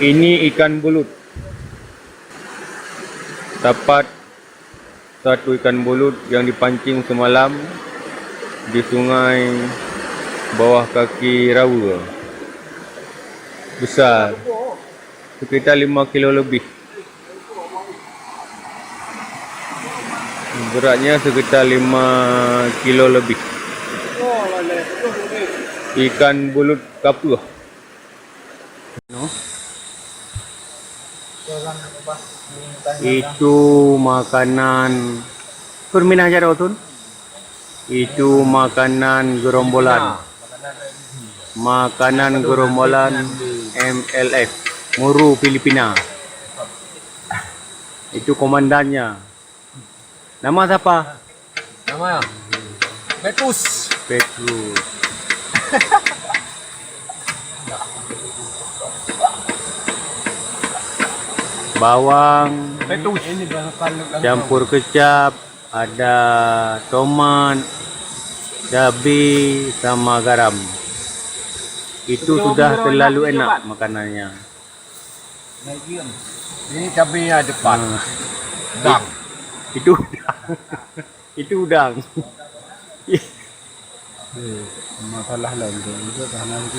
Ini ikan belut. Dapat satu ikan belut yang dipancing semalam di sungai bawah kaki Rawa. Besar, sekitar 5 kilo lebih. Beratnya sekitar 5 kilo lebih. Ikan belut kapur. Itu makanan perminah aja Tun. Itu makanan gerombolan. Makanan gerombolan MLF Muru Filipina. Itu komandannya. Nama siapa? Nama Petrus. Petrus. Bawang, Petrus. campur kecap, ada tomat, cabai sama garam. Itu sudah terlalu enak makanannya. Ini cabenya depan. Udang. Itu udang. Itu udang. Masalah lain tu, itu karena itu